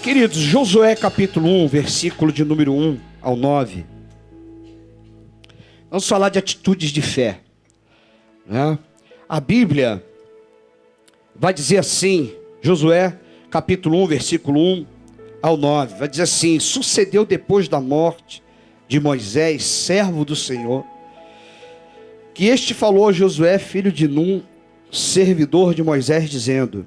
Queridos, Josué capítulo 1, versículo de número 1 ao 9. Vamos falar de atitudes de fé, né? A Bíblia vai dizer assim, Josué capítulo 1, versículo 1 ao 9. Vai dizer assim: sucedeu depois da morte de Moisés, servo do Senhor, que este falou a Josué, filho de Num, servidor de Moisés, dizendo: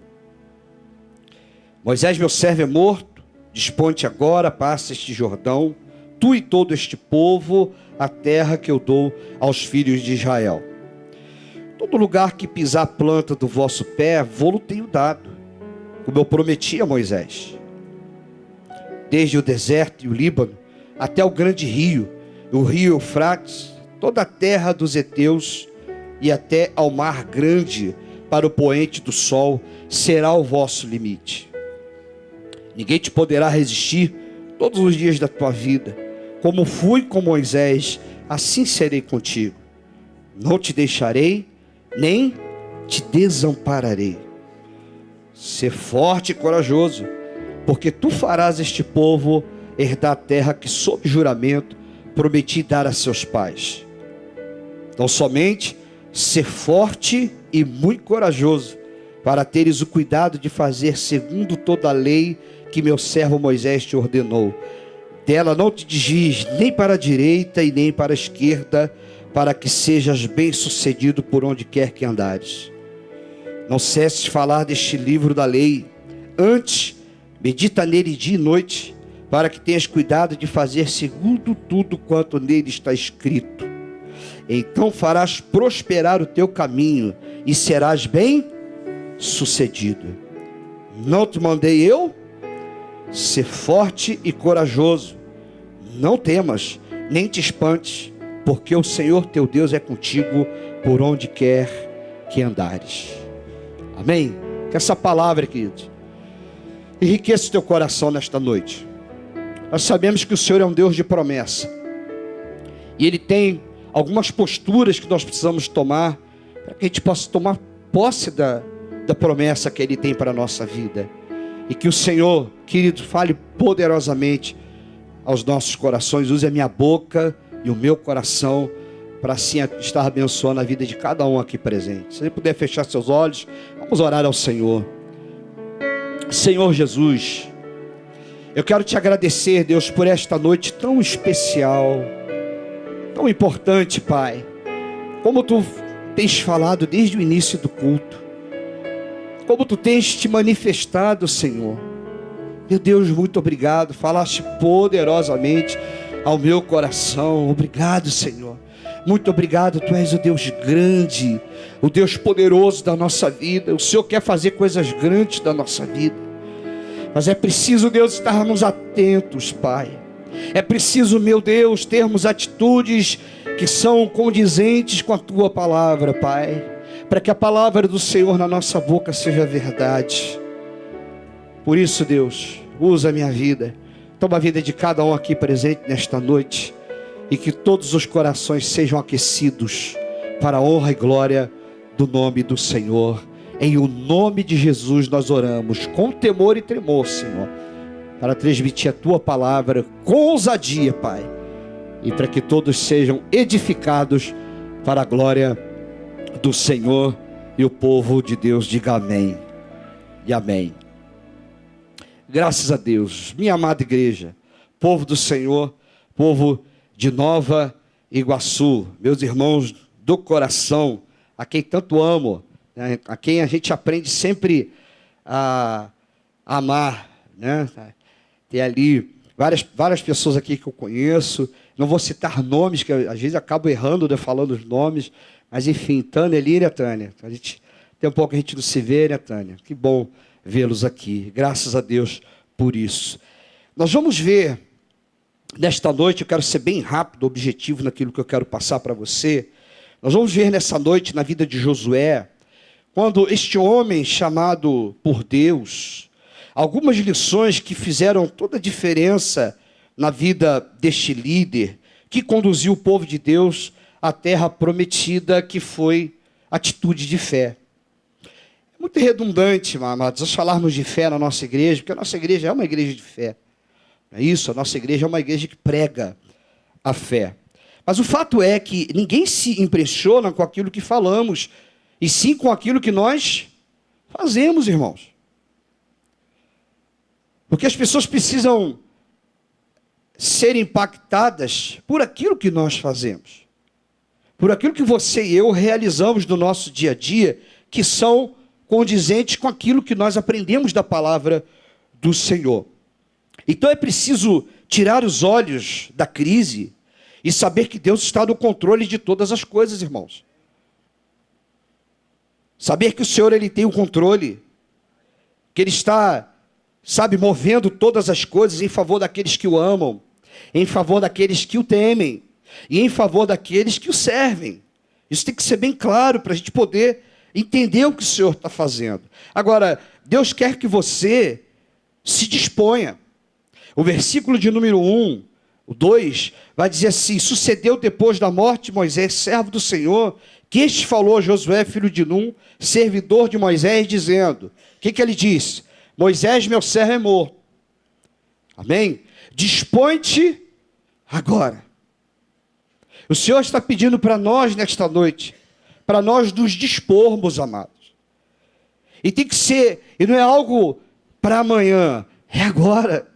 Moisés, meu servo, é morto, dispõe-te agora, passa este Jordão, tu e todo este povo, a terra que eu dou aos filhos de Israel. Todo lugar que pisar a planta do vosso pé, vou-lo tenho dado, como eu prometi a Moisés. Desde o deserto e o Líbano, até o grande rio, o rio Eufrates, toda a terra dos heteus, e até ao mar grande, para o poente do sol, será o vosso limite. Ninguém te poderá resistir todos os dias da tua vida. Como fui com Moisés, assim serei contigo. Não te deixarei, nem te desampararei. Sê forte e corajoso, porque tu farás este povo herdar a terra que, sob juramento, prometi dar a seus pais. Então somente ser forte e muito corajoso, para teres o cuidado de fazer segundo toda a lei que meu servo Moisés te ordenou. Dela não te desvies nem para a direita e nem para a esquerda, para que sejas bem-sucedido por onde quer que andares. Não cesses de falar deste livro da lei, antes medita nele dia e noite, para que tenhas cuidado de fazer segundo tudo quanto nele está escrito. Então farás prosperar o teu caminho e serás bem-sucedido. Não te mandei eu? Ser forte e corajoso. Não temas, nem te espantes, porque o Senhor teu Deus é contigo por onde quer que andares. Amém? Que essa palavra, queridos, enriqueça o teu coração nesta noite. Nós sabemos que o Senhor é um Deus de promessa, e Ele tem algumas posturas que nós precisamos tomar, para que a gente possa tomar posse da promessa que Ele tem para a nossa vida. E que o Senhor, querido, fale poderosamente aos nossos corações. Use a minha boca e o meu coração para assim estar abençoando a vida de cada um aqui presente. Se você puder fechar seus olhos, vamos orar ao Senhor. Senhor Jesus, eu quero te agradecer, Deus, por esta noite tão especial, tão importante, Pai. Como tu tens falado desde o início do culto, como tu tens te manifestado, Senhor. Meu Deus, muito obrigado. Falaste poderosamente ao meu coração. Obrigado, Senhor. Muito obrigado. Tu és o Deus grande, o Deus poderoso da nossa vida. O Senhor quer fazer coisas grandes da nossa vida. Mas é preciso, Deus, estarmos atentos, Pai. É preciso, meu Deus, termos atitudes que são condizentes com a Tua palavra, Pai, para que a palavra do Senhor na nossa boca seja verdade. Por isso, Deus, usa a minha vida, toma a vida de cada um aqui presente nesta noite, e que todos os corações sejam aquecidos para a honra e glória do nome do Senhor. Em o nome de Jesus nós oramos, com temor e tremor, Senhor, para transmitir a Tua palavra com ousadia, Pai, e para que todos sejam edificados para a glória do Senhor. E o povo de Deus diga amém e amém. Graças a Deus, minha amada igreja, povo do Senhor, povo de Nova Iguaçu, meus irmãos do coração, a quem tanto amo, né? A quem a gente aprende sempre a amar, né? Tem ali várias pessoas aqui que eu conheço, não vou citar nomes, que às vezes acabo errando, né, falando os nomes, mas enfim, Tânia, Líria, Tânia, a gente tem um pouco que a gente não se vê, né, Tânia? Que bom vê-los aqui, graças a Deus por isso. Nós vamos ver, nesta noite, eu quero ser bem rápido, objetivo naquilo que eu quero passar para você. Nós vamos ver nessa noite, na vida de Josué, quando este homem chamado por Deus, algumas lições que fizeram toda a diferença na vida deste líder, que conduziu o povo de Deus à terra prometida, que foi atitude de fé. Muito redundante, amados, nós falarmos de fé na nossa igreja, porque a nossa igreja é uma igreja de fé. Não é isso? A nossa igreja é uma igreja que prega a fé. Mas o fato é que ninguém se impressiona com aquilo que falamos, e sim com aquilo que nós fazemos, irmãos. Porque as pessoas precisam ser impactadas por aquilo que nós fazemos. Por aquilo que você e eu realizamos no nosso dia a dia, que são condizentes com aquilo que nós aprendemos da palavra do Senhor. Então é preciso tirar os olhos da crise e saber que Deus está no controle de todas as coisas, irmãos. Saber que o Senhor, Ele tem o controle, que Ele está, movendo todas as coisas em favor daqueles que o amam, em favor daqueles que o temem, e em favor daqueles que o servem. Isso tem que ser bem claro para a gente poder entender o que o Senhor está fazendo. Agora, Deus quer que você se disponha. O versículo de número 1, o 2, vai dizer assim: sucedeu depois da morte de Moisés, servo do Senhor, que este falou a Josué, filho de Num, servidor de Moisés, dizendo, o que ele disse? Moisés, meu servo, é morto. Amém? Dispõe-te agora. O Senhor está pedindo para nós nesta noite, para nós nos dispormos, amados. E tem que ser, e não é algo para amanhã, é agora.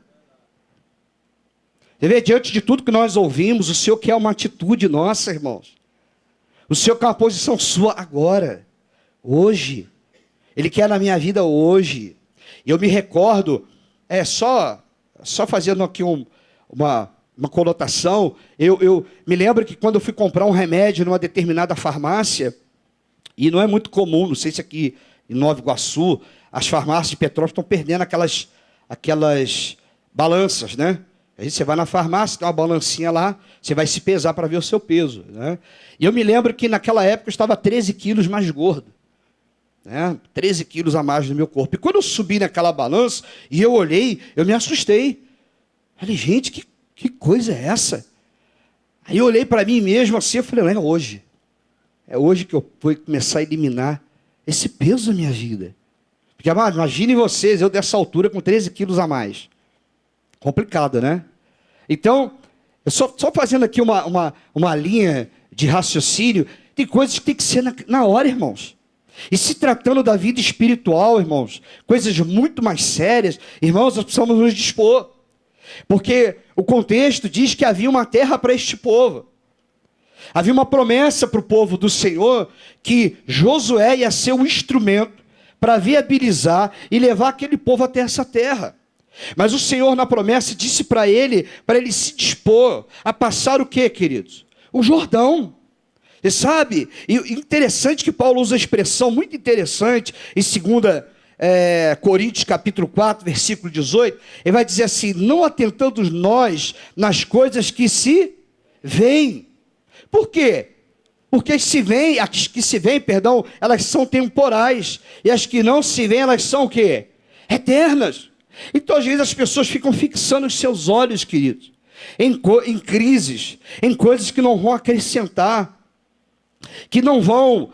Você vê, diante de tudo que nós ouvimos, o Senhor quer uma atitude nossa, irmãos. O Senhor quer uma posição sua agora, hoje. Ele quer na minha vida hoje. E eu me recordo, só fazendo aqui uma conotação, eu me lembro que quando eu fui comprar um remédio numa determinada farmácia, e não é muito comum, não sei se aqui em Nova Iguaçu, as farmácias de Petrópolis estão perdendo aquelas balanças, né? Aí você vai na farmácia, tem uma balancinha lá, você vai se pesar para ver o seu peso, né? E eu me lembro que naquela época eu estava 13 quilos mais gordo, né? 13 quilos a mais no meu corpo. E quando eu subi naquela balança e eu olhei, eu me assustei. Falei, gente, que coisa é essa? Aí eu olhei para mim mesmo assim, eu falei, é hoje. É hoje que eu vou começar a eliminar esse peso da minha vida. Porque, imaginem vocês, eu dessa altura com 13 quilos a mais. Complicado, né? Então, eu só fazendo aqui uma linha de raciocínio, tem coisas que tem que ser na hora, irmãos. E se tratando da vida espiritual, irmãos, coisas muito mais sérias, irmãos, nós precisamos nos dispor. Porque o contexto diz que havia uma terra para este povo. Havia uma promessa para o povo do Senhor que Josué ia ser o instrumento para viabilizar e levar aquele povo até essa terra. Mas o Senhor, na promessa, disse para ele se dispor a passar o quê, queridos? O Jordão. Você sabe? E interessante que Paulo usa a expressão muito interessante em 2 Coríntios capítulo 4, versículo 18. Ele vai dizer assim, não atentando nós nas coisas que se veem. Por quê? Porque as que se veem, elas são temporais. E as que não se veem, elas são o quê? Eternas. Então, às vezes, as pessoas ficam fixando os seus olhos, queridos, em crises, em coisas que não vão acrescentar, que não vão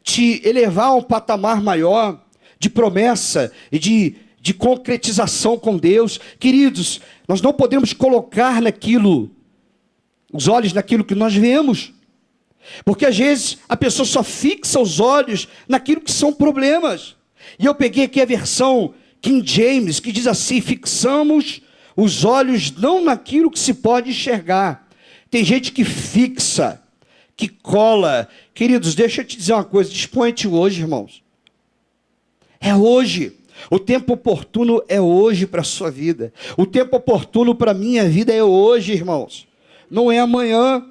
te elevar a um patamar maior de promessa e de concretização com Deus. Queridos, nós não podemos colocar os olhos naquilo que nós vemos, porque às vezes a pessoa só fixa os olhos naquilo que são problemas. E eu peguei aqui a versão King James, que diz assim, fixamos os olhos não naquilo que se pode enxergar. Tem gente que fixa, que cola. Queridos, deixa eu te dizer uma coisa, dispõe-te hoje, irmãos. É hoje. O tempo oportuno é hoje para a sua vida. O tempo oportuno para a minha vida é hoje, irmãos. Não é amanhã.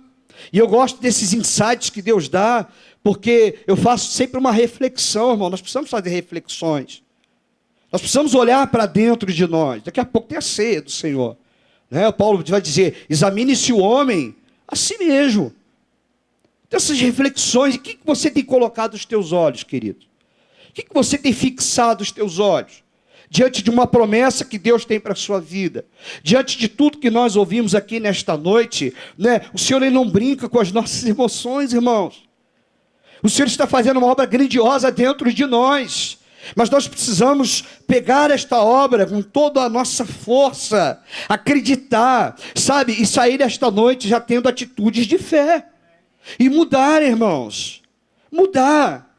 E eu gosto desses insights que Deus dá, porque eu faço sempre uma reflexão, irmão. Nós precisamos fazer reflexões. Nós precisamos olhar para dentro de nós. Daqui a pouco tem a ceia do Senhor, né? O Paulo vai dizer, examine-se o homem a si mesmo. Então, essas reflexões, o que você tem colocado os teus olhos, querido? O que você tem fixado os teus olhos? Diante de uma promessa que Deus tem para a sua vida. Diante de tudo que nós ouvimos aqui nesta noite, né? O Senhor, Ele não brinca com as nossas emoções, irmãos. O Senhor está fazendo uma obra grandiosa dentro de nós. Mas nós precisamos pegar esta obra com toda a nossa força, acreditar, sabe? E sair esta noite já tendo atitudes de fé. E mudar, irmãos. Mudar.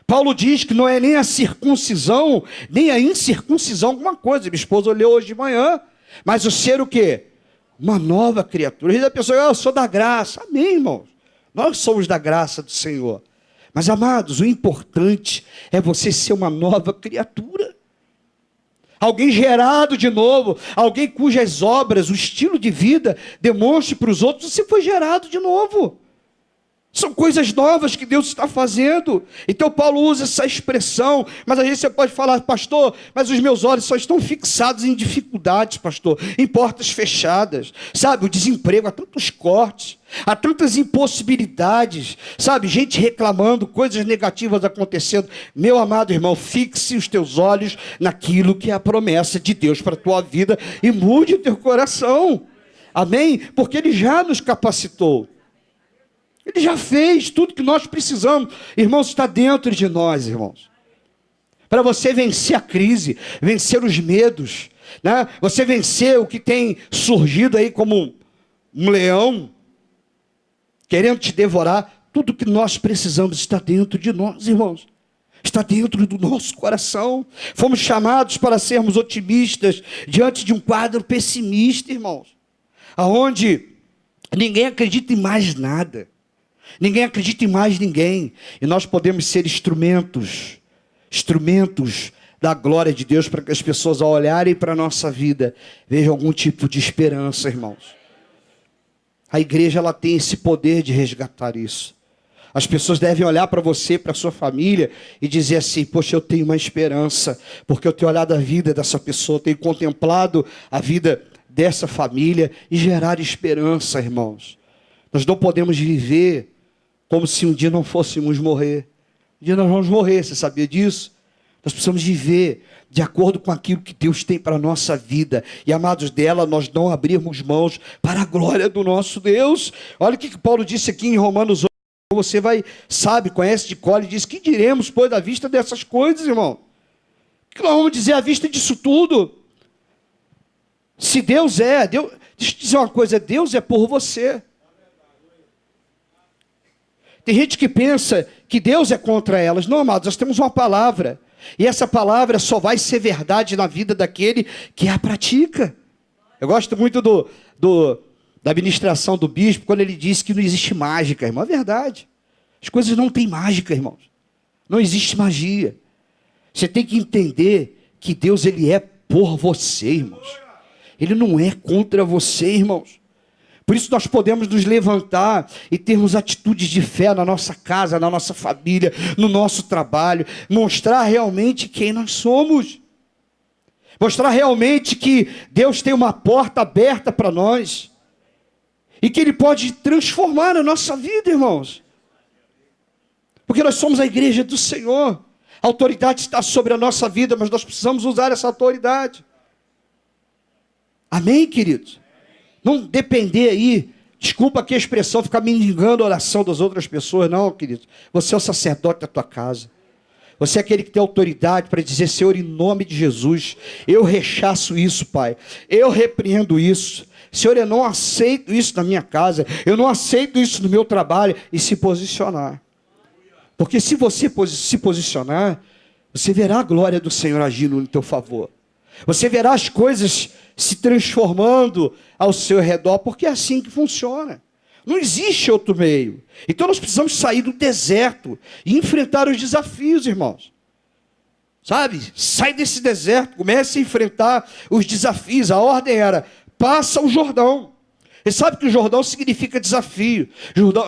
Paulo diz que não é nem a circuncisão, nem a incircuncisão alguma coisa. Minha esposa leu hoje de manhã. Mas o ser o quê? Uma nova criatura. E a pessoa, eu sou da graça. Amém, irmãos. Nós somos da graça do Senhor. Mas, amados, o importante é você ser uma nova criatura. Alguém gerado de novo, alguém cujas obras, o estilo de vida, demonstre para os outros, você foi gerado de novo. São coisas novas que Deus está fazendo. Então Paulo usa essa expressão, mas às vezes você pode falar, pastor, mas os meus olhos só estão fixados em dificuldades, pastor, em portas fechadas, sabe, o desemprego, há tantos cortes, há tantas impossibilidades, sabe, gente reclamando, coisas negativas acontecendo. Meu amado irmão, fixe os teus olhos naquilo que é a promessa de Deus para a tua vida e mude o teu coração, amém? Porque Ele já nos capacitou. Ele já fez tudo que nós precisamos. Irmãos, está dentro de nós, irmãos. Para você vencer a crise, vencer os medos, né? Você vencer o que tem surgido aí como um leão, querendo te devorar. Tudo que nós precisamos está dentro de nós, irmãos. Está dentro do nosso coração. Fomos chamados para sermos otimistas diante de um quadro pessimista, irmãos. Aonde ninguém acredita em mais nada. Ninguém acredita em mais ninguém. E nós podemos ser instrumentos da glória de Deus para que as pessoas, ao olharem para a nossa vida, vejam algum tipo de esperança, irmãos. A igreja, ela tem esse poder de resgatar isso. As pessoas devem olhar para você, para a sua família e dizer assim, poxa, eu tenho uma esperança, porque eu tenho olhado a vida dessa pessoa, tenho contemplado a vida dessa família e gerar esperança, irmãos. Nós não podemos viver como se um dia não fôssemos morrer. Um dia nós vamos morrer, você sabia disso? Nós precisamos viver de acordo com aquilo que Deus tem para a nossa vida. E amados dela, nós não abrirmos mãos para a glória do nosso Deus. Olha o que Paulo disse aqui em Romanos 8. Você sabe, conhece de cor, e diz, que diremos, pois, à vista dessas coisas, irmão? O que nós vamos dizer à vista disso tudo? Se Deus é, deixa eu te dizer uma coisa, Deus é por você. Tem gente que pensa que Deus é contra elas. Não, amados, nós temos uma palavra. E essa palavra só vai ser verdade na vida daquele que a pratica. Eu gosto muito da administração do bispo, quando ele diz que não existe mágica, irmão. É verdade. As coisas não têm mágica, irmãos. Não existe magia. Você tem que entender que Deus, Ele é por você, irmãos. Ele não é contra você, irmãos. Por isso nós podemos nos levantar e termos atitudes de fé na nossa casa, na nossa família, no nosso trabalho. Mostrar realmente quem nós somos. Mostrar realmente que Deus tem uma porta aberta para nós. E que Ele pode transformar a nossa vida, irmãos. Porque nós somos a igreja do Senhor. A autoridade está sobre a nossa vida, mas nós precisamos usar essa autoridade. Amém, queridos? Não depender aí, desculpa aqui a expressão, ficar mendigando a oração das outras pessoas. Não, querido. Você é o sacerdote da tua casa. Você é aquele que tem autoridade para dizer, Senhor, em nome de Jesus, eu rechaço isso, Pai. Eu repreendo isso. Senhor, eu não aceito isso na minha casa. Eu não aceito isso no meu trabalho. E se posicionar. Porque se você se posicionar, você verá a glória do Senhor agindo no teu favor. Você verá as coisas se transformando ao seu redor, porque é assim que funciona. Não existe outro meio. Então nós precisamos sair do deserto e enfrentar os desafios, irmãos. Sabe? Sai desse deserto, comece a enfrentar os desafios. A ordem era, passa o Jordão. Você sabe que o Jordão significa desafio.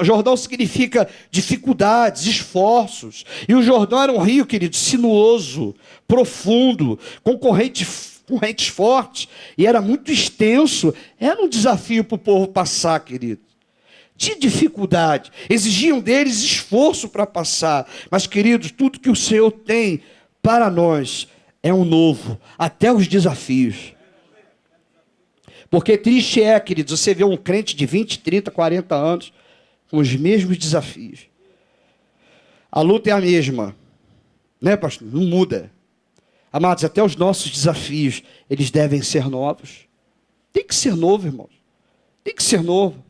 Jordão significa dificuldades, esforços. E o Jordão era um rio, querido, sinuoso, profundo, com correntes fortes. E era muito extenso. Era um desafio para o povo passar, querido. Tinha dificuldade. Exigiam deles esforço para passar. Mas, queridos, tudo que o Senhor tem para nós é um novo. Até os desafios. Porque triste é, queridos, você vê um crente de 20, 30, 40 anos com os mesmos desafios. A luta é a mesma, né, pastor? Não muda. Amados, até os nossos desafios, eles devem ser novos. Tem que ser novo, irmãos. Tem que ser novo.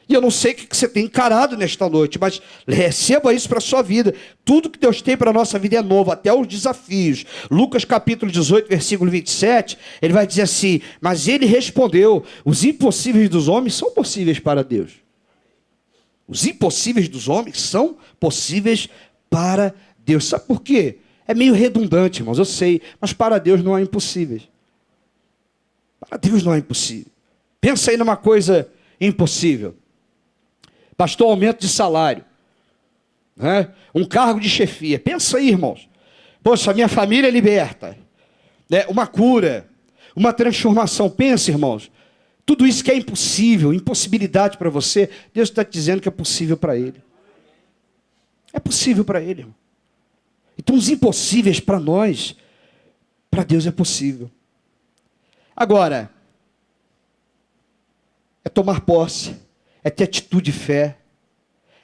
E eu não sei o que você tem encarado nesta noite, mas receba isso para a sua vida. Tudo que Deus tem para a nossa vida é novo, até os desafios. Lucas capítulo 18, versículo 27, ele vai dizer assim: mas ele respondeu, os impossíveis dos homens são possíveis para Deus. Os impossíveis dos homens são possíveis para Deus. Sabe por quê? É meio redundante, irmãos, eu sei, mas para Deus não há impossíveis. Para Deus não há impossível. Pensa aí numa coisa impossível. Pastor, aumento de salário, né? Um cargo de chefia. Pensa aí, irmãos. Poxa, minha família é liberta, né? Uma cura, uma transformação. Pensa, irmãos. Tudo isso que é impossível, impossibilidade para você, Deus está te dizendo que é possível para Ele. É possível para Ele, irmão. Então os impossíveis para nós, para Deus é possível. Agora, é tomar posse, é ter atitude de fé,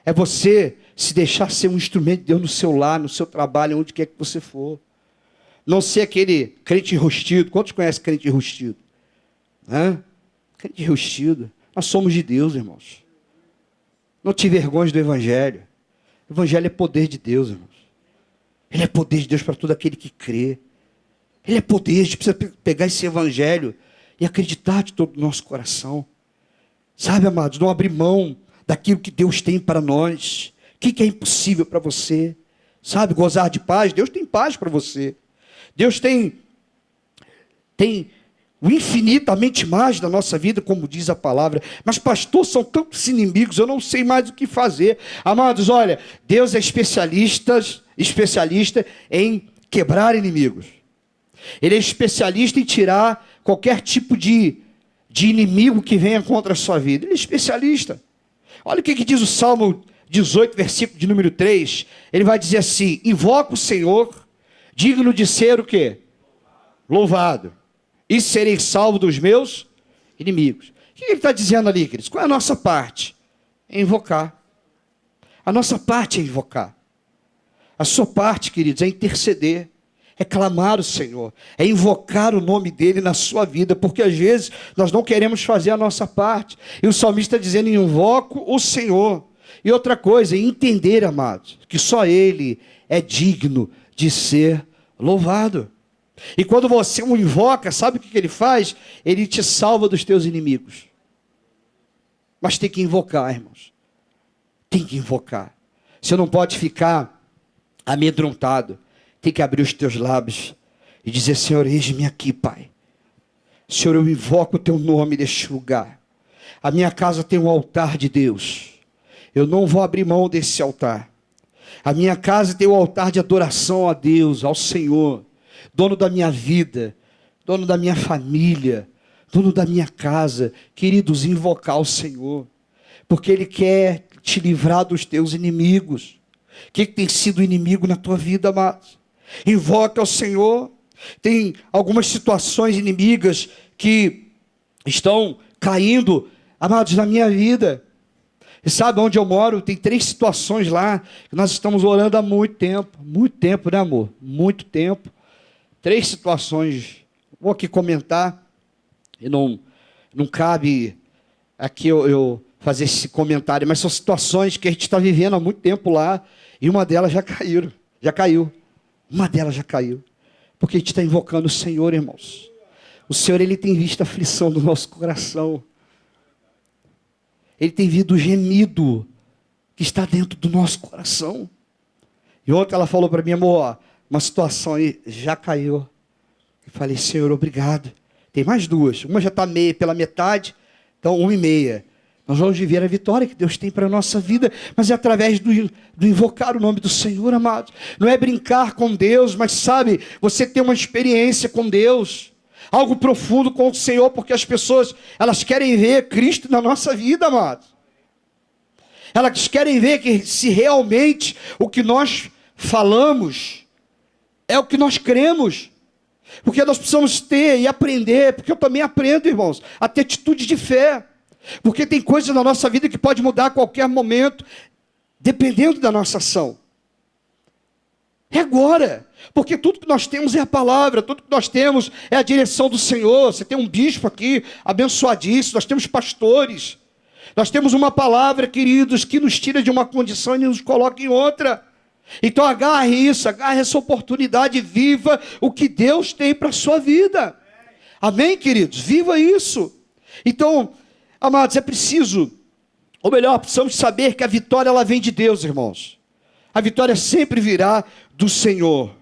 é você se deixar ser um instrumento de Deus no seu lar, no seu trabalho, onde quer que você for. Não ser aquele crente enrustido. Quantos conhecem crente enrustido? Crente enrustido. Nós somos de Deus, irmãos. Não te envergonhes do Evangelho. O Evangelho é poder de Deus, irmãos. Ele é poder de Deus para todo aquele que crê. Ele é poder, a gente precisa pegar esse Evangelho e acreditar de todo o nosso coração. Sabe, amados, não abrir mão daquilo que Deus tem para nós. O que é impossível para você? Sabe, gozar de paz. Deus tem paz para você. Deus tem o infinitamente mais da nossa vida, como diz a palavra. Mas, pastor, são tantos inimigos, eu não sei mais o que fazer. Amados, olha, Deus é especialista em quebrar inimigos. Ele é especialista em tirar qualquer tipo de inimigo que venha contra a sua vida. Ele é especialista. Olha o que diz o Salmo 18, versículo de número 3. Ele vai dizer assim: invoca o Senhor, digno de ser o quê? Louvado. E serei salvo dos meus inimigos. O que ele está dizendo ali, queridos? Qual é a nossa parte? É invocar. A nossa parte é invocar. A sua parte, queridos, é interceder. É clamar o Senhor, é invocar o nome dEle na sua vida, porque às vezes nós não queremos fazer a nossa parte. E o salmista está dizendo: invoco o Senhor. E outra coisa, entender, amados, que só Ele é digno de ser louvado. E quando você o invoca, sabe o que Ele faz? Ele te salva dos teus inimigos. Mas tem que invocar, irmãos. Tem que invocar. Você não pode ficar amedrontado. Tem que abrir os teus lábios e dizer: Senhor, eis-me aqui, Pai. Senhor, eu invoco o teu nome neste lugar. A minha casa tem um altar de Deus. Eu não vou abrir mão desse altar. A minha casa tem um altar de adoração a Deus, ao Senhor, dono da minha vida, dono da minha família, dono da minha casa. Queridos, invocar o Senhor, porque Ele quer te livrar dos teus inimigos. O que tem sido inimigo na tua vida, amados? Invoca ao Senhor. Tem algumas situações inimigas que estão caindo, amados, na minha vida. E sabe onde eu moro? Tem 3 situações lá que nós estamos orando há muito tempo, né, amor? Muito tempo. 3 situações. Vou aqui comentar, e não cabe aqui eu fazer esse comentário, mas são situações que a gente está vivendo há muito tempo lá, e uma delas já caiu. Uma delas já caiu. Porque a gente está invocando o Senhor, irmãos. O Senhor, Ele tem visto a aflição do nosso coração. Ele tem visto o gemido que está dentro do nosso coração. E ontem ela falou para mim: amor, uma situação aí já caiu. Eu falei: Senhor, obrigado. Tem mais 2. Uma já está pela metade, então 1,5. Nós vamos viver a vitória que Deus tem para a nossa vida, mas é através do invocar o nome do Senhor, amados. Não é brincar com Deus, mas sabe, você ter uma experiência com Deus, algo profundo com o Senhor, porque as pessoas, elas querem ver Cristo na nossa vida, amados. Elas querem ver que se realmente o que nós falamos é o que nós cremos. Porque nós precisamos ter e aprender, porque eu também aprendo, irmãos, a ter atitude de fé. Porque tem coisas na nossa vida que pode mudar a qualquer momento, dependendo da nossa ação. É agora. Porque tudo que nós temos é a palavra, tudo que nós temos é a direção do Senhor. Você tem um bispo aqui, abençoadíssimo, nós temos pastores. Nós temos uma palavra, queridos, que nos tira de uma condição e nos coloca em outra. Então agarre isso, agarre essa oportunidade, viva o que Deus tem para a sua vida. Amém, queridos? Viva isso. Então, amados, é preciso, ou melhor, precisamos saber que a vitória ela vem de Deus, irmãos. A vitória sempre virá do Senhor.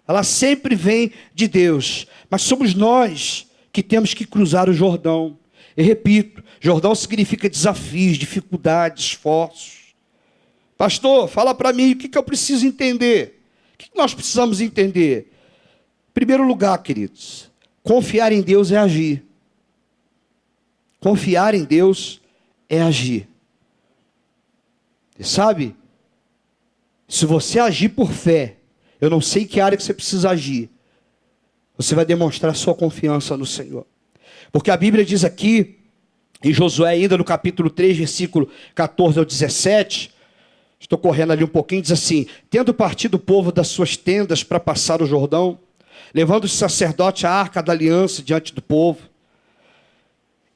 Ela sempre vem de Deus. Mas somos nós que temos que cruzar o Jordão. E repito, Jordão significa desafios, dificuldades, esforços. Pastor, fala para mim o que eu preciso entender. O que nós precisamos entender? Em primeiro lugar, queridos, confiar em Deus é agir. Confiar em Deus é agir. Você sabe? Se você agir por fé, eu não sei que área que você precisa agir, você vai demonstrar sua confiança no Senhor. Porque a Bíblia diz aqui, em Josué ainda no capítulo 3, versículo 14 ao 17, estou correndo ali um pouquinho, diz assim: tendo partido o povo das suas tendas para passar o Jordão, levando os sacerdotes a arca da aliança diante do povo,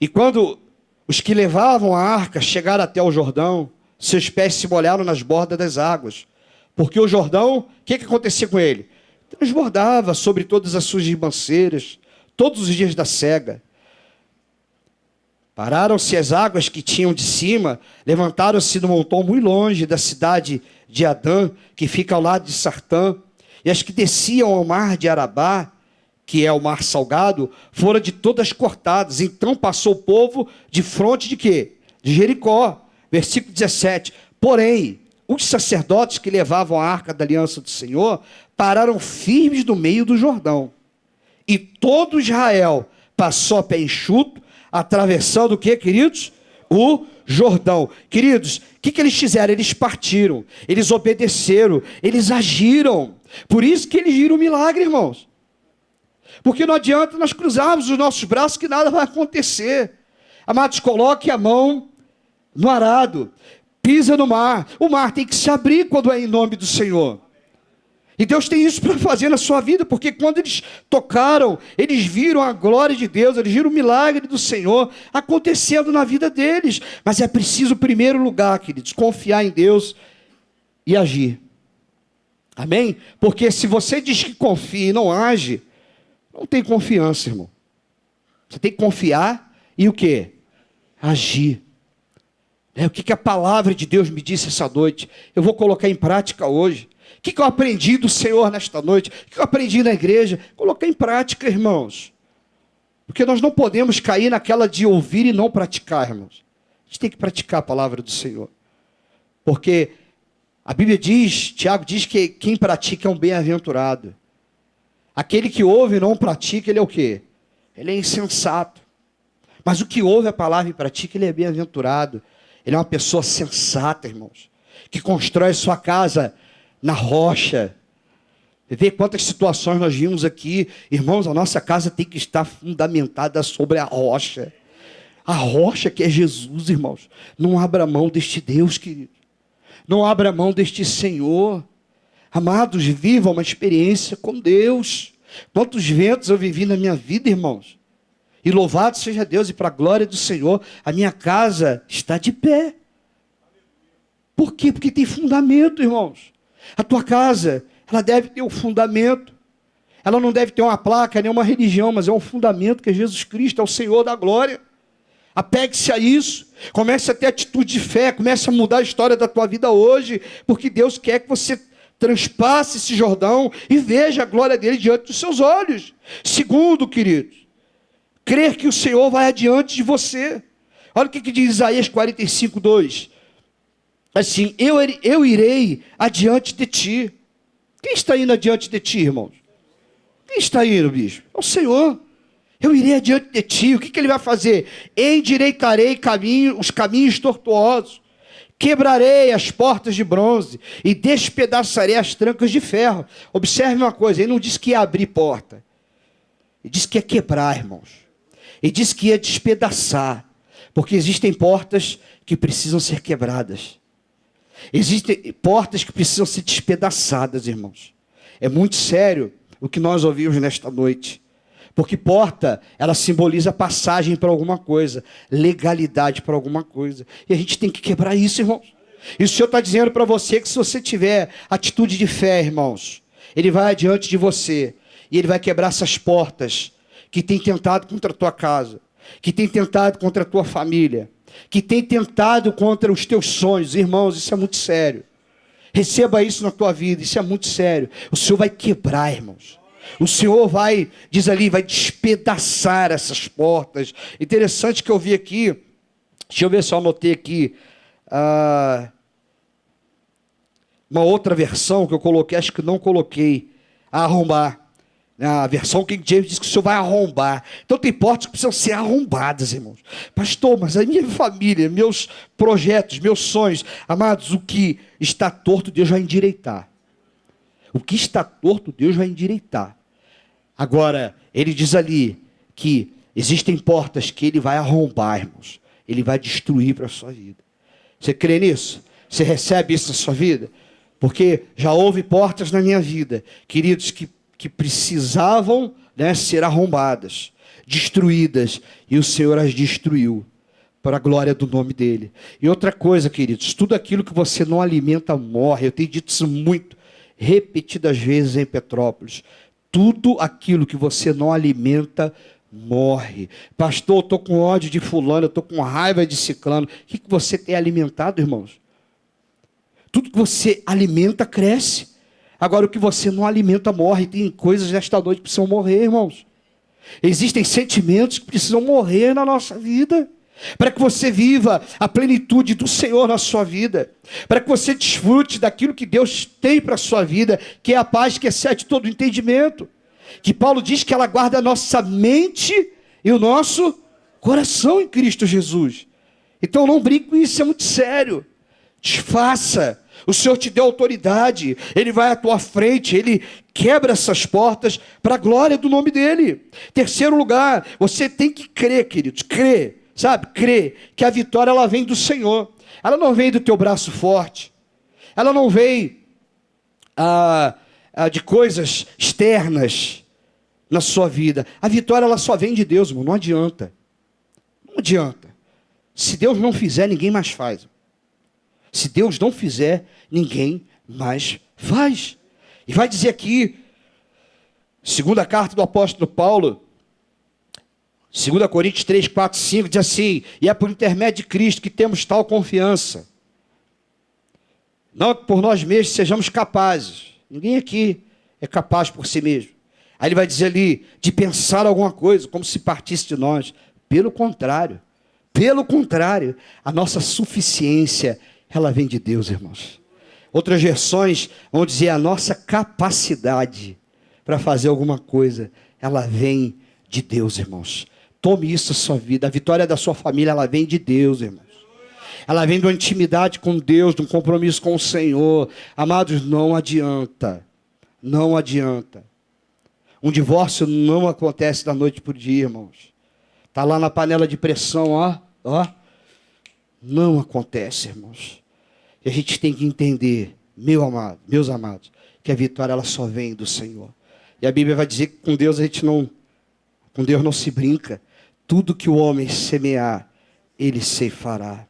e quando os que levavam a arca chegaram até o Jordão, seus pés se molharam nas bordas das águas, porque o Jordão, o que acontecia com ele? Transbordava sobre todas as suas ribanceiras, todos os dias da cega. Pararam-se as águas que tinham de cima, levantaram-se no montão muito longe da cidade de Adã, que fica ao lado de Sartã, e as que desciam ao mar de Arabá, que é o mar salgado, foram de todas cortadas. Então passou o povo de fronte de quê? De Jericó. Versículo 17. Porém, os sacerdotes que levavam a arca da aliança do Senhor pararam firmes no meio do Jordão. E todo Israel passou a pé enxuto, atravessando o que, queridos? O Jordão. Queridos, o que eles fizeram? Eles partiram, eles obedeceram, eles agiram. Por isso que eles viram o milagre, irmãos. Porque não adianta nós cruzarmos os nossos braços que nada vai acontecer. Amados, coloque a mão no arado, pisa no mar. O mar tem que se abrir quando é em nome do Senhor. E Deus tem isso para fazer na sua vida, porque quando eles tocaram, eles viram a glória de Deus, eles viram o milagre do Senhor acontecendo na vida deles. Mas é preciso, em primeiro lugar, queridos, confiar em Deus e agir. Amém? Porque se você diz que confia e não age, não tem confiança, irmão. Você tem que confiar e o quê? Agir. O que a palavra de Deus me disse essa noite? Eu vou colocar em prática hoje. O que eu aprendi do Senhor nesta noite? O que eu aprendi na igreja? Colocar em prática, irmãos. Porque nós não podemos cair naquela de ouvir e não praticar, irmãos. A gente tem que praticar a palavra do Senhor. Porque a Bíblia diz, Tiago diz que quem pratica é um bem-aventurado. Aquele que ouve e não pratica, ele é o quê? Ele é insensato. Mas o que ouve a palavra e pratica, ele é bem-aventurado. Ele é uma pessoa sensata, irmãos. Que constrói sua casa na rocha. Vê quantas situações nós vimos aqui. Irmãos, a nossa casa tem que estar fundamentada sobre a rocha. A rocha que é Jesus, irmãos. Não abra mão deste Deus, querido. Não abra mão deste Senhor. Amados, viva uma experiência com Deus. Quantos ventos eu vivi na minha vida, irmãos. E louvado seja Deus, e para a glória do Senhor, a minha casa está de pé. Por quê? Porque tem fundamento, irmãos. A tua casa, ela deve ter um fundamento. Ela não deve ter uma placa, nem uma religião, mas é um fundamento que é Jesus Cristo, é o Senhor da glória. Apegue-se a isso. Comece a ter atitude de fé, comece a mudar a história da tua vida hoje, porque Deus quer que você transpasse esse Jordão e veja a glória dele diante dos seus olhos. Segundo, queridos, crer que o Senhor vai adiante de você. Olha o que diz Isaías 45, 2. Assim, eu irei adiante de ti. Quem está indo adiante de ti, irmãos? Quem está indo, bispo? É o Senhor. Eu irei adiante de ti. O que ele vai fazer? Endireitarei os caminhos tortuosos. Quebrarei as portas de bronze e despedaçarei as trancas de ferro. Observe uma coisa, ele não disse que ia abrir porta. Ele disse que ia quebrar, irmãos. Ele disse que ia despedaçar. Porque existem portas que precisam ser quebradas. Existem portas que precisam ser despedaçadas, irmãos. É muito sério o que nós ouvimos nesta noite. Porque porta, ela simboliza passagem para alguma coisa, legalidade para alguma coisa. E a gente tem que quebrar isso, irmãos. E o Senhor está dizendo para você que se você tiver atitude de fé, irmãos, Ele vai adiante de você e Ele vai quebrar essas portas que tem tentado contra a tua casa, que tem tentado contra a tua família, que tem tentado contra os teus sonhos. Irmãos, isso é muito sério. Receba isso na tua vida, isso é muito sério. O Senhor vai quebrar, irmãos. O Senhor vai, diz ali, vai despedaçar essas portas. Interessante que eu vi aqui, deixa eu ver se eu anotei aqui, uma outra versão que eu coloquei, acho que não coloquei, arrombar. A versão King James diz que o Senhor vai arrombar. Então tem portas que precisam ser arrombadas, irmãos. Pastor, mas a minha família, meus projetos, meus sonhos, amados, o que está torto, Deus vai endireitar. O que está torto, Deus vai endireitar. Agora, ele diz ali que existem portas que ele vai arrombar, irmãos. Ele vai destruir para a sua vida. Você crê nisso? Você recebe isso na sua vida? Porque já houve portas na minha vida, queridos, que precisavam, né, ser arrombadas, destruídas, e o Senhor as destruiu, para a glória do nome dEle. E outra coisa, queridos, tudo aquilo que você não alimenta morre. Eu tenho dito isso muito, repetidas vezes em Petrópolis. Tudo aquilo que você não alimenta morre. Pastor, eu estou com ódio de fulano, eu estou com raiva de ciclano. O que você tem alimentado, irmãos? Tudo que você alimenta cresce. Agora, o que você não alimenta morre. Tem coisas nesta noite que precisam morrer, irmãos. Existem sentimentos que precisam morrer na nossa vida, para que você viva a plenitude do Senhor na sua vida, para que você desfrute daquilo que Deus tem para a sua vida, que é a paz que excede todo o entendimento, que Paulo diz que ela guarda a nossa mente e o nosso coração em Cristo Jesus. Então não brinque com isso, é muito sério. Desfaça. O Senhor te deu autoridade, Ele vai à tua frente, Ele quebra essas portas para a glória do nome dEle. Terceiro lugar, você tem que crer, queridos, crer. Sabe, crê que a vitória ela vem do Senhor. Ela não vem do teu braço forte. Ela não vem de coisas externas na sua vida. A vitória ela só vem de Deus, irmão. Não adianta. Não adianta. Se Deus não fizer, ninguém mais faz. Se Deus não fizer, ninguém mais faz. E vai dizer aqui, segunda carta do apóstolo Paulo, 2 Coríntios 3, 4, 5, diz assim: e é por intermédio de Cristo que temos tal confiança. Não que por nós mesmos sejamos capazes. Ninguém aqui é capaz por si mesmo. Aí ele vai dizer ali, de pensar alguma coisa, como se partisse de nós. Pelo contrário, a nossa suficiência, ela vem de Deus, irmãos. Outras versões vão dizer a nossa capacidade para fazer alguma coisa, ela vem de Deus, irmãos. Tome isso na sua vida. A vitória da sua família, ela vem de Deus, irmãos. Ela vem de uma intimidade com Deus, de um compromisso com o Senhor. Amados, não adianta. Não adianta. Um divórcio não acontece da noite para o dia, irmãos. Está lá na panela de pressão, ó. Não acontece, irmãos. E a gente tem que entender, meus amados, que a vitória ela só vem do Senhor. E a Bíblia vai dizer que com Deus com Deus não se brinca. Tudo que o homem semear, ele ceifará.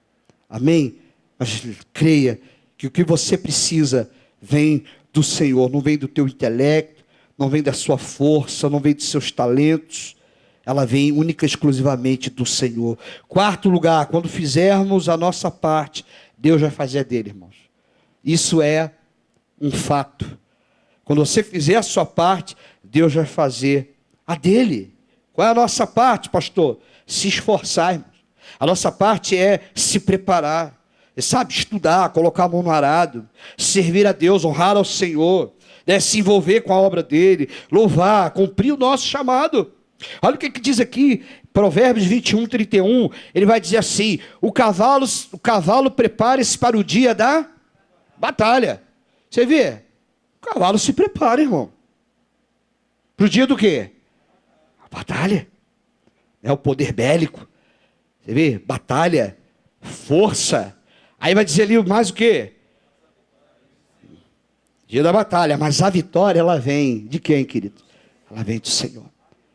Amém? Mas creia que o que você precisa vem do Senhor, não vem do teu intelecto, não vem da sua força, não vem dos seus talentos. Ela vem única e exclusivamente do Senhor. Quarto lugar, quando fizermos a nossa parte, Deus vai fazer a dele, irmãos. Isso é um fato. Quando você fizer a sua parte, Deus vai fazer a dele. Qual é a nossa parte, pastor? Se esforçar, irmãos. A nossa parte é se preparar. Sabe, estudar, colocar a mão no arado, servir a Deus, honrar ao Senhor, né? Se envolver com a obra dele, louvar, cumprir o nosso chamado. Olha o que diz aqui, Provérbios 21, 31, ele vai dizer assim: o cavalo prepare-se para o dia da batalha. Você vê? O cavalo se prepara, irmão. Para o dia do quê? A batalha. É o poder bélico. Você vê? Batalha, força. Aí vai dizer ali mais o quê? Dia da batalha, mas a vitória, ela vem de quem, querido? Ela vem do Senhor.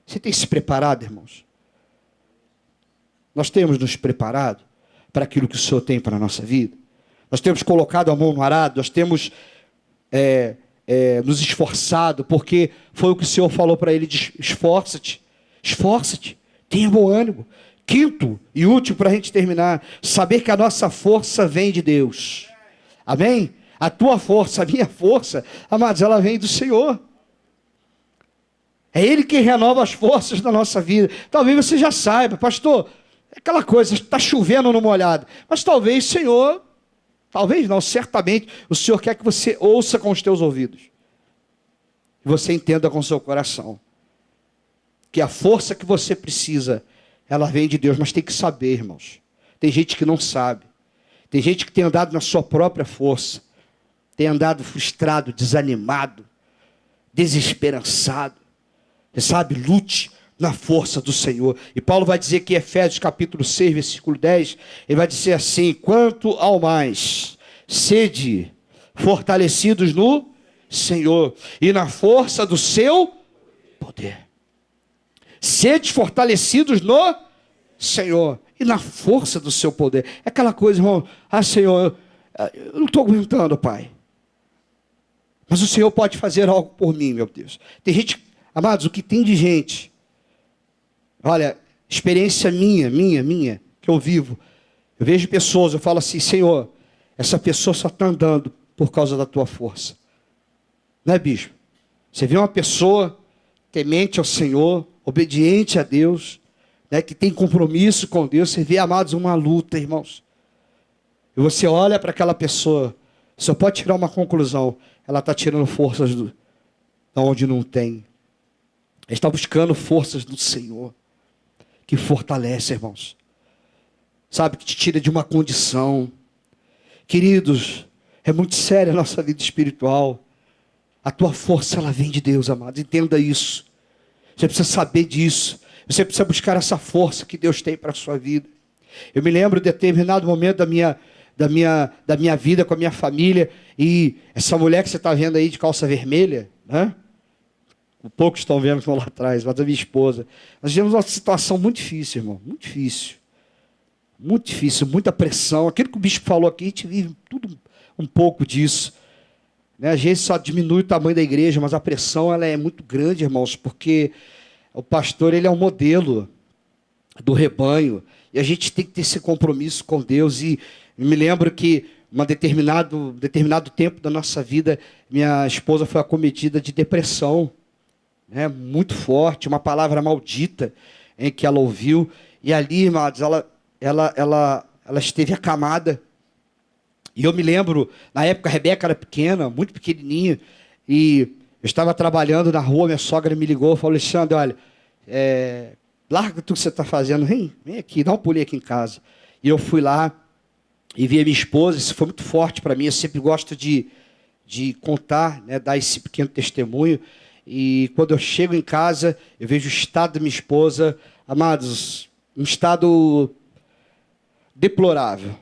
Você tem se preparado, irmãos? Nós temos nos preparado para aquilo que o Senhor tem para a nossa vida. Nós temos colocado a mão no arado, nós temos nos esforçado, porque foi o que o Senhor falou para ele, esforça-te, esforça-te, tenha bom ânimo. Quinto e último para a gente terminar, saber que a nossa força vem de Deus. Amém? A tua força, a minha força, amados, ela vem do Senhor. É Ele que renova as forças da nossa vida. Talvez você já saiba, pastor, é aquela coisa, está chovendo no molhado. Mas talvez, Senhor, talvez não, certamente, o Senhor quer que você ouça com os teus ouvidos. E você entenda com o seu coração. Que a força que você precisa, ela vem de Deus. Mas tem que saber, irmãos. Tem gente que não sabe. Tem gente que tem andado na sua própria força. Tem andado frustrado, desanimado, desesperançado. Você sabe, lute na força do Senhor. E Paulo vai dizer que em Efésios capítulo 6, versículo 10, ele vai dizer assim, quanto ao mais, sede fortalecidos no Senhor e na força do seu poder. Sede fortalecidos no Senhor e na força do seu poder. É aquela coisa, irmão, Senhor, eu não estou aguentando, Pai. Mas o Senhor pode fazer algo por mim, meu Deus. Tem gente, amados, o que tem de gente, olha, experiência minha, que eu vivo. Eu vejo pessoas, eu falo assim, Senhor, essa pessoa só está andando por causa da tua força. Não é, bispo? Você vê uma pessoa temente ao Senhor, obediente a Deus, né, que tem compromisso com Deus, você vê, amados, uma luta, irmãos. E você olha para aquela pessoa, só pode tirar uma conclusão, ela está tirando forças de onde não tem. Ela está buscando forças do Senhor, que fortalece, irmãos. Sabe, que te tira de uma condição. Queridos, é muito séria a nossa vida espiritual. A tua força, ela vem de Deus, amados. Entenda isso. Você precisa saber disso. Você precisa buscar essa força que Deus tem para a sua vida. Eu me lembro de determinado momento da minha vida com a minha família. E essa mulher que você está vendo aí de calça vermelha, né? Poucos estão vendo que estão lá atrás, mas a minha esposa. Nós tivemos uma situação muito difícil, irmão. Muito difícil. Muito difícil, muita pressão. Aquilo que o bispo falou aqui, a gente vive tudo um pouco disso. Né? A gente só diminui o tamanho da igreja, mas a pressão ela é muito grande, irmãos, porque o pastor ele é um modelo do rebanho. E a gente tem que ter esse compromisso com Deus. E me lembro que determinado tempo da nossa vida, minha esposa foi acometida de depressão. Né, muito forte, uma palavra maldita em que ela ouviu, e ali, irmãos, ela esteve acamada. E eu me lembro, na época a Rebeca era pequena, muito pequenininha, e eu estava trabalhando na rua, minha sogra me ligou, falou, Alexandre, olha, larga tudo que você está fazendo, vem aqui, dá um pulinho aqui em casa. E eu fui lá e vi a minha esposa, isso foi muito forte para mim, eu sempre gosto de contar, né, dar esse pequeno testemunho. E quando eu chego em casa, eu vejo o estado da minha esposa, amados, um estado deplorável.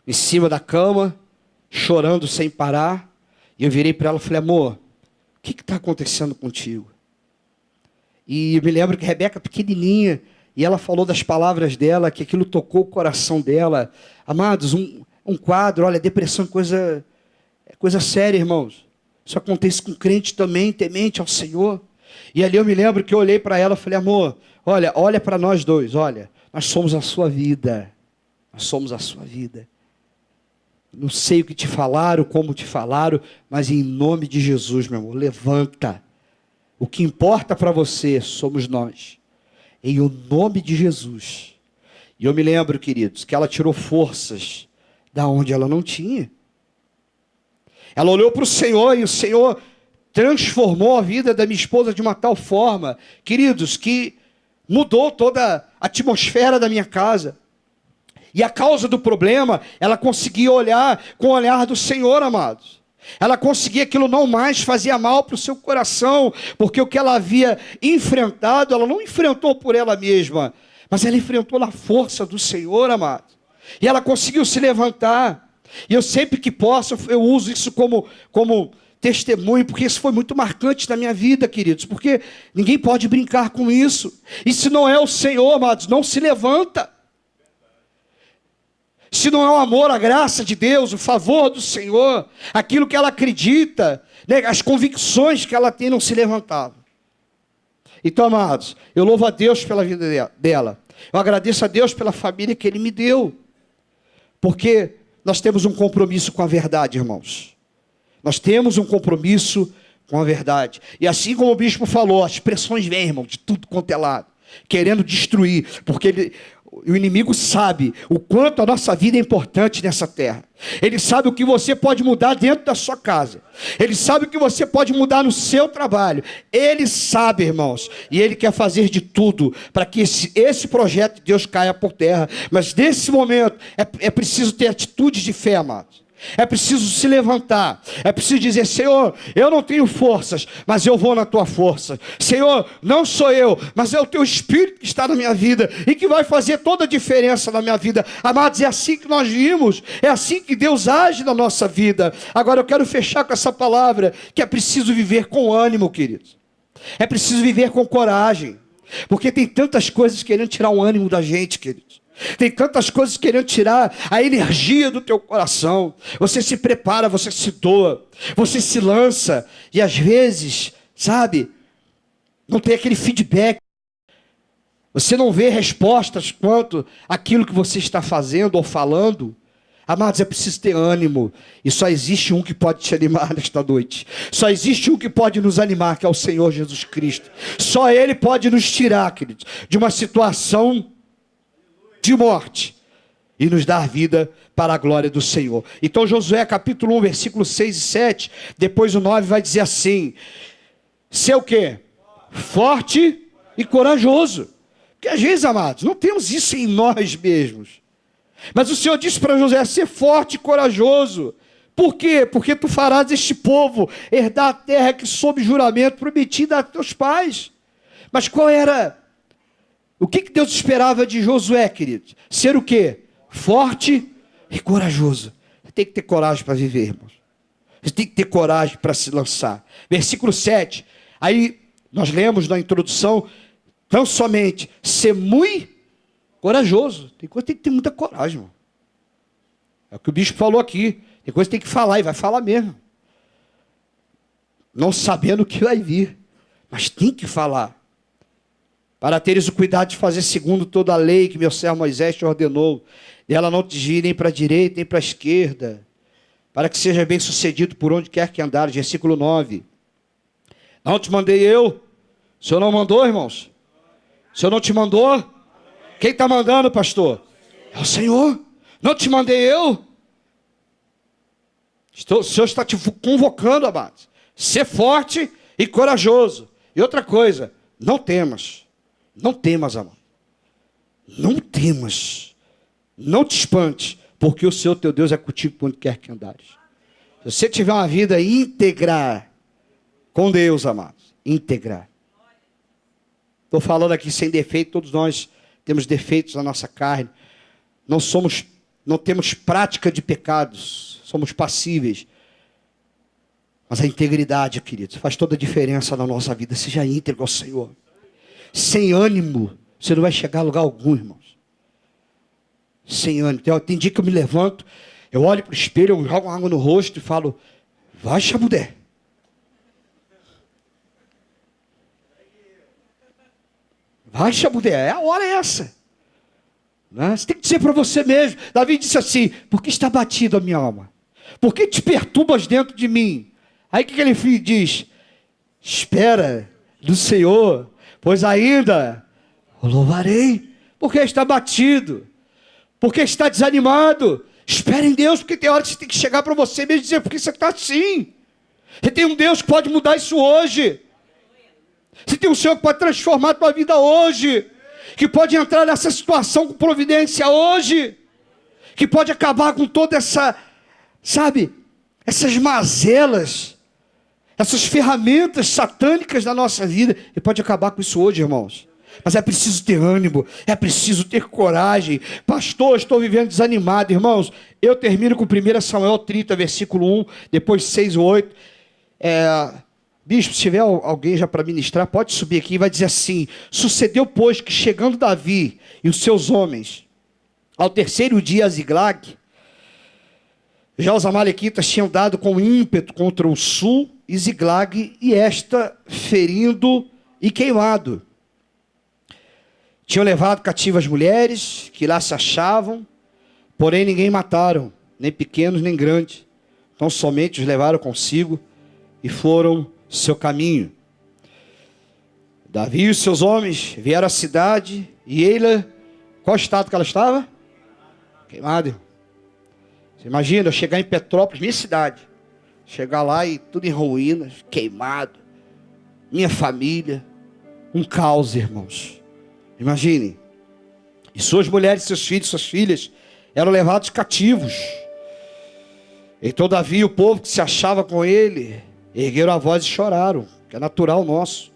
Em cima da cama, chorando sem parar. E eu virei para ela e falei, amor, o que está acontecendo contigo? E eu me lembro que a Rebeca, pequenininha, e ela falou das palavras dela, que aquilo tocou o coração dela. Amados, um quadro, olha, depressão é coisa séria, irmãos. Isso acontece com crente também, temente ao Senhor. E ali eu me lembro que eu olhei para ela e falei, amor, olha para nós dois, olha, nós somos a sua vida. Nós somos a sua vida. Não sei o que te falaram, como te falaram, mas em nome de Jesus, meu amor, levanta. O que importa para você somos nós. Em o nome de Jesus. E eu me lembro, queridos, que ela tirou forças da onde ela não tinha. Ela olhou para o Senhor e o Senhor transformou a vida da minha esposa de uma tal forma, queridos, que mudou toda a atmosfera da minha casa. E a causa do problema, ela conseguia olhar com o olhar do Senhor, amados. Ela conseguia aquilo não mais fazia mal para o seu coração, porque o que ela havia enfrentado, ela não enfrentou por ela mesma, mas ela enfrentou na força do Senhor, amados. E ela conseguiu se levantar. E eu sempre que posso, eu uso isso como testemunho, porque isso foi muito marcante na minha vida, queridos, porque ninguém pode brincar com isso. E se não é o Senhor, amados, não se levanta. Se não é o amor, a graça de Deus, o favor do Senhor, aquilo que ela acredita, né, as convicções que ela tem, não se levantavam. Então, amados, eu louvo a Deus pela vida dela. Eu agradeço a Deus pela família que Ele me deu. Porque nós temos um compromisso com a verdade, irmãos. Nós temos um compromisso com a verdade. E assim como o bispo falou, as pressões vêm, irmão, de tudo quanto é lado, querendo destruir, porque o inimigo sabe o quanto a nossa vida é importante nessa terra. Ele sabe o que você pode mudar dentro da sua casa. Ele sabe o que você pode mudar no seu trabalho. Ele sabe, irmãos. E Ele quer fazer de tudo para que esse projeto de Deus caia por terra. Mas nesse momento é preciso ter atitudes de fé, amados. É preciso se levantar, é preciso dizer: Senhor, eu não tenho forças, mas eu vou na tua força. Senhor, não sou eu, mas é o teu Espírito que está na minha vida e que vai fazer toda a diferença na minha vida. Amados, é assim que nós vimos, é assim que Deus age na nossa vida. Agora eu quero fechar com essa palavra, que é preciso viver com ânimo, queridos. É preciso viver com coragem, porque tem tantas coisas querendo tirar o ânimo da gente, queridos. Tem tantas coisas querendo tirar a energia do teu coração. Você se prepara, você se doa, você se lança. E às vezes, sabe, não tem aquele feedback. Você não vê respostas quanto àquilo que você está fazendo ou falando. Amados, é preciso ter ânimo. E só existe um que pode te animar nesta noite. Só existe um que pode nos animar, que é o Senhor Jesus Cristo. Só Ele pode nos tirar, queridos, de uma situação de morte e nos dar vida para a glória do Senhor. Então Josué capítulo 1, versículo 6 e 7, depois o 9 vai dizer assim: ser o quê? Forte e corajoso. Porque às vezes, amados, não temos isso em nós mesmos. Mas o Senhor disse para Josué: ser forte e corajoso. Por quê? Porque tu farás este povo herdar a terra que sob juramento prometida a teus pais. Mas qual era? O que Deus esperava de Josué, querido? Ser o quê? Forte e corajoso. Você tem que ter coragem para viver, irmãos. Você tem que ter coragem para se lançar. Versículo 7. Aí nós lemos na introdução, tão somente ser muito corajoso. Tem coisa que tem que ter muita coragem, irmão. É o que o bispo falou aqui. Tem coisa que tem que falar e vai falar mesmo. Não sabendo o que vai vir. Mas tem que falar. Para teres o cuidado de fazer segundo toda a lei que meu servo Moisés te ordenou. E ela não te desvie nem para a direita, nem para a esquerda. Para que seja bem sucedido por onde quer que andares. Versículo 9. Não te mandei eu? O Senhor não mandou, irmãos? O Senhor não te mandou? Quem está mandando, pastor? É o Senhor. Não te mandei eu? O Senhor está te convocando, amados. Ser forte e corajoso. E outra coisa, não temas. Não temas, amado. Não temas. Não te espante, porque o Senhor teu Deus é contigo quando quer que andares. Se você tiver uma vida íntegra com Deus, amados, íntegra. Estou falando aqui sem defeito, todos nós temos defeitos na nossa carne. Não temos prática de pecados, somos passíveis. Mas a integridade, queridos, faz toda a diferença na nossa vida. Seja íntegro ao Senhor. Sem ânimo, você não vai chegar a lugar algum, irmãos. Sem ânimo. Tem dia que eu me levanto, eu olho para o espelho, eu jogo água no rosto e falo: vai, Chabudé. Vai, Chabudé, a hora é essa. Né? Você tem que dizer para você mesmo. Davi disse assim: por que está batido a minha alma? Por que te perturbas dentro de mim? Aí o que ele diz? Espera do Senhor, pois ainda o louvarei. Porque está batido, porque está desanimado. Espera em Deus, porque tem hora que você tem que chegar para você mesmo e dizer: por que você está assim? Você tem um Deus que pode mudar isso hoje. Você tem um Senhor que pode transformar a tua vida hoje, que pode entrar nessa situação com providência hoje, que pode acabar com toda essa, sabe, essas mazelas, essas ferramentas satânicas da nossa vida. E pode acabar com isso hoje, irmãos. Mas é preciso ter ânimo, é preciso ter coragem. Pastor, estou vivendo desanimado. Irmãos, eu termino com 1 Samuel 30, versículo 1, depois 6 ou 8. Bispo, se tiver alguém já para ministrar, pode subir aqui e vai dizer assim: sucedeu, pois, que chegando Davi e os seus homens ao terceiro dia a Ziglag, já os amalequitas tinham dado com ímpeto contra o sul e Ziglag, e esta ferindo e queimado. Tinham levado cativas mulheres que lá se achavam, porém ninguém mataram, nem pequenos nem grandes. Então somente os levaram consigo e foram seu caminho. Davi e os seus homens vieram à cidade, e Eila, qual estado que ela estava? Queimada. Você imagina eu chegar em Petrópolis, minha cidade, chegar lá e tudo em ruínas, queimado, minha família, um caos, irmãos. Imaginem. E suas mulheres, seus filhos, suas filhas eram levados cativos. Então Davi e o povo que se achava com ele ergueram a voz e choraram, que é natural nosso.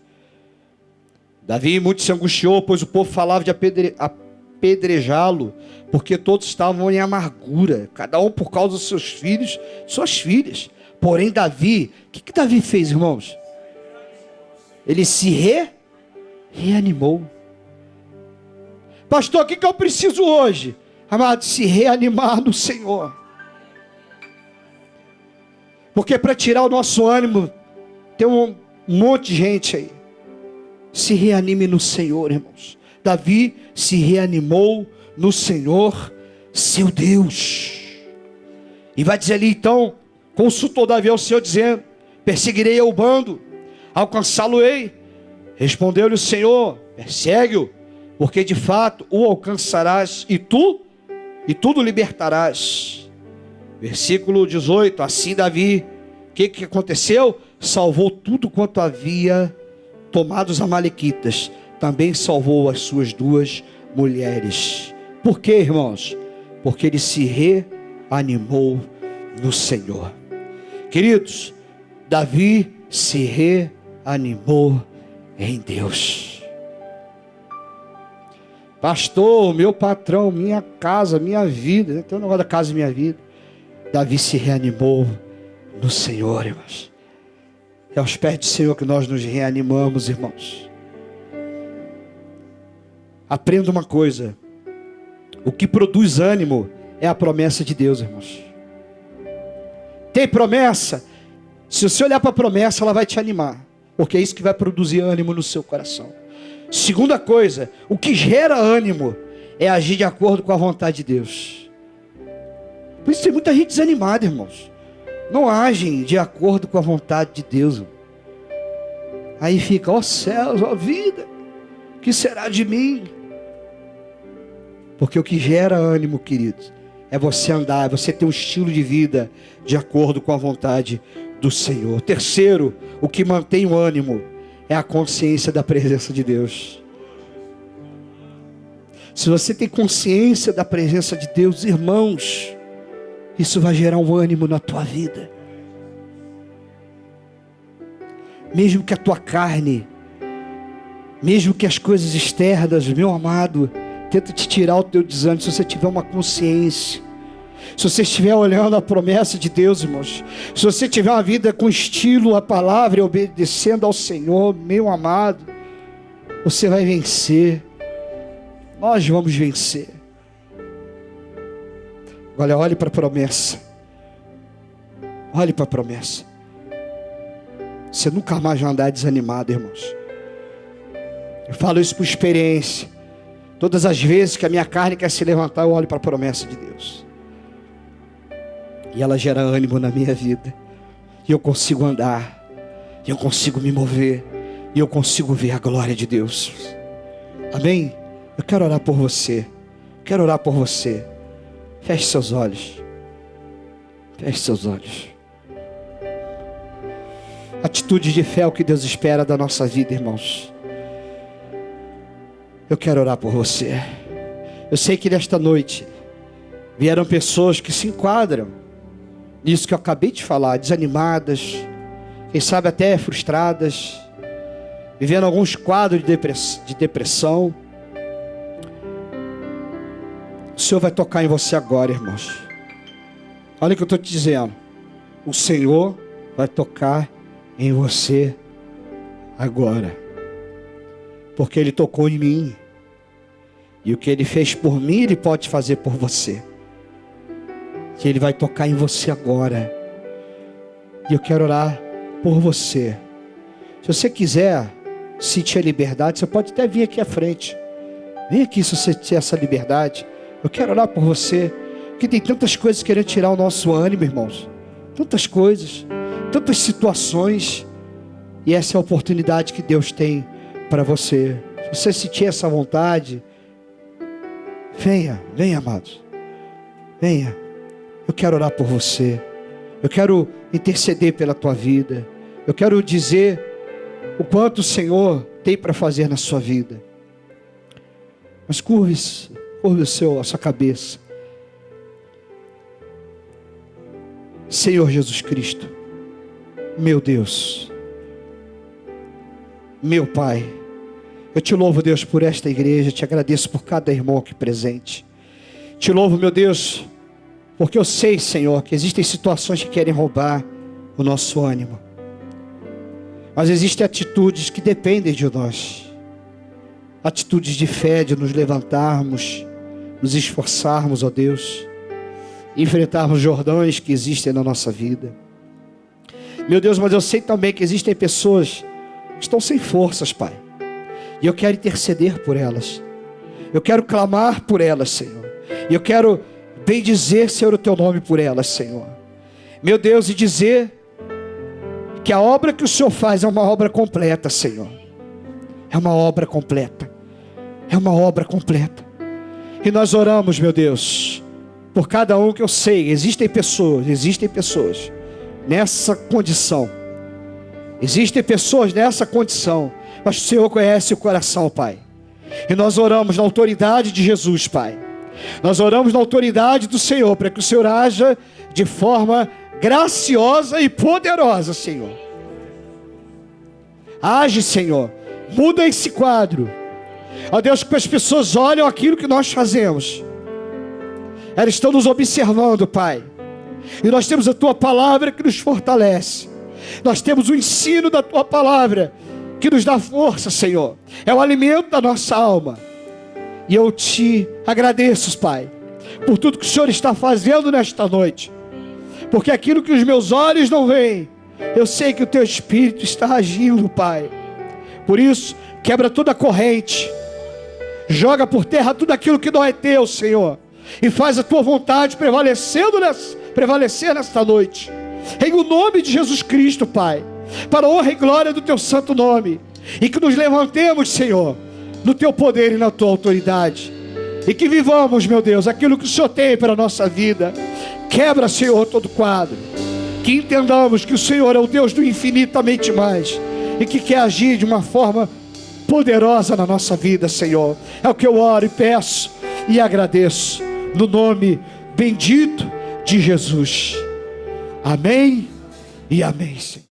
Davi muito se angustiou, pois o povo falava de apedrejá-lo, porque todos estavam em amargura, cada um por causa dos seus filhos, suas filhas. Porém Davi, o que Davi fez, irmãos? Ele se reanimou. Pastor, o que eu preciso hoje? Amado, se reanimar no Senhor. Porque para tirar o nosso ânimo, tem um monte de gente aí. Se reanime no Senhor, irmãos. Davi se reanimou no Senhor, seu Deus. E vai dizer ali então, consultou Davi ao Senhor dizendo: perseguirei eu o bando, alcançá-lo-ei. Respondeu-lhe o Senhor: persegue-o, porque de fato o alcançarás e tudo libertarás. Versículo 18, assim Davi, o que aconteceu? Salvou tudo quanto havia tomado os amalequitas, também salvou as suas 2 mulheres. Por quê, irmãos? Porque ele se reanimou no Senhor. Queridos, Davi se reanimou em Deus. Pastor, meu patrão, minha casa, minha vida, tem um negócio da casa e minha vida. Davi se reanimou no Senhor, irmãos. É aos pés do Senhor que nós nos reanimamos, irmãos. Aprenda uma coisa: o que produz ânimo é a promessa de Deus, irmãos. Tem promessa? Se você olhar para a promessa, ela vai te animar, porque é isso que vai produzir ânimo no seu coração. Segunda coisa, o que gera ânimo é agir de acordo com a vontade de Deus. Por isso tem muita gente desanimada, irmãos. Não agem de acordo com a vontade de Deus. Aí fica: ó céus, ó vida, o que será de mim? Porque o que gera ânimo, queridos, é você andar, é você ter um estilo de vida de acordo com a vontade do Senhor. Terceiro, o que mantém o ânimo é a consciência da presença de Deus. Se você tem consciência da presença de Deus, irmãos, isso vai gerar um ânimo na tua vida. Mesmo que a tua carne, mesmo que as coisas externas, meu amado, tenta te tirar o teu desânimo. Se você tiver uma consciência, se você estiver olhando a promessa de Deus, irmãos, se você tiver uma vida com estilo a palavra e obedecendo ao Senhor, meu amado, você vai vencer. Nós vamos vencer. Olha, olhe para a promessa. Olhe para a promessa. Você nunca mais vai andar desanimado, irmãos. Eu falo isso por experiência. Todas as vezes que a minha carne quer se levantar, eu olho para a promessa de Deus. E ela gera ânimo na minha vida. E eu consigo andar. E eu consigo me mover. E eu consigo ver a glória de Deus. Amém? Eu quero orar por você. Quero orar por você. Feche seus olhos. Feche seus olhos. Atitude de fé é o que Deus espera da nossa vida, irmãos. Eu quero orar por você. Eu sei que nesta noite vieram pessoas que se enquadram nisso que eu acabei de falar, desanimadas, quem sabe até frustradas, vivendo alguns quadros de depressão. O Senhor vai tocar em você agora, irmãos. Olha o que eu estou te dizendo. O Senhor vai tocar em você agora. Porque Ele tocou em mim. E o que Ele fez por mim, Ele pode fazer por você. E Ele vai tocar em você agora. E eu quero orar por você. Se você quiser sentir a liberdade, você pode até vir aqui à frente. Vem aqui se você tiver essa liberdade. Eu quero orar por você. Porque tem tantas coisas querendo tirar o nosso ânimo, irmãos. Tantas coisas. Tantas situações. E essa é a oportunidade que Deus tem para você. Se você sentir essa vontade, venha, amados. Venha. Eu quero orar por você. Eu quero interceder pela tua vida. Eu quero dizer o quanto o Senhor tem para fazer na sua vida. Mas curve a sua cabeça. Senhor Jesus Cristo, meu Deus, meu Pai, eu te louvo, Deus, por esta igreja, te agradeço por cada irmão aqui presente. Te louvo, meu Deus, porque eu sei, Senhor, que existem situações que querem roubar o nosso ânimo. Mas existem atitudes que dependem de nós. Atitudes de fé, de nos levantarmos, nos esforçarmos, ó Deus, enfrentarmos jordões que existem na nossa vida. Meu Deus, mas eu sei também que existem pessoas que estão sem forças, Pai. E eu quero interceder por elas. Eu quero clamar por elas, Senhor. E eu quero bendizer, Senhor, o Teu nome por elas, Senhor. Meu Deus, e dizer que a obra que o Senhor faz é uma obra completa, Senhor. É uma obra completa. É uma obra completa. E nós oramos, meu Deus, por cada um que eu sei. Existem pessoas nessa condição. Existem pessoas nessa condição. Mas o Senhor conhece o coração, Pai. E nós oramos na autoridade de Jesus, Pai. Nós oramos na autoridade do Senhor, para que o Senhor haja de forma graciosa e poderosa, Senhor. Age, Senhor. Muda esse quadro. Ó Deus, que as pessoas olham aquilo que nós fazemos. Elas estão nos observando, Pai. E nós temos a Tua palavra que nos fortalece. Nós temos o ensino da Tua palavra que nos dá força, Senhor. É o alimento da nossa alma. E eu te agradeço, Pai, por tudo que o Senhor está fazendo nesta noite. Porque aquilo que os meus olhos não veem, eu sei que o Teu Espírito está agindo, Pai. Por isso, quebra toda a corrente. Joga por terra tudo aquilo que não é Teu, Senhor. E faz a Tua vontade prevalecer nesta noite. Em o nome de Jesus Cristo, Pai. Para a honra e glória do Teu santo nome. E que nos levantemos, Senhor, no Teu poder e na Tua autoridade. E que vivamos, meu Deus, aquilo que o Senhor tem para a nossa vida. Quebra, Senhor, todo quadro. Que entendamos que o Senhor é o Deus do infinitamente mais. E que quer agir de uma forma poderosa na nossa vida, Senhor. É o que eu oro e peço e agradeço. No nome bendito de Jesus. Amém e amém, Senhor.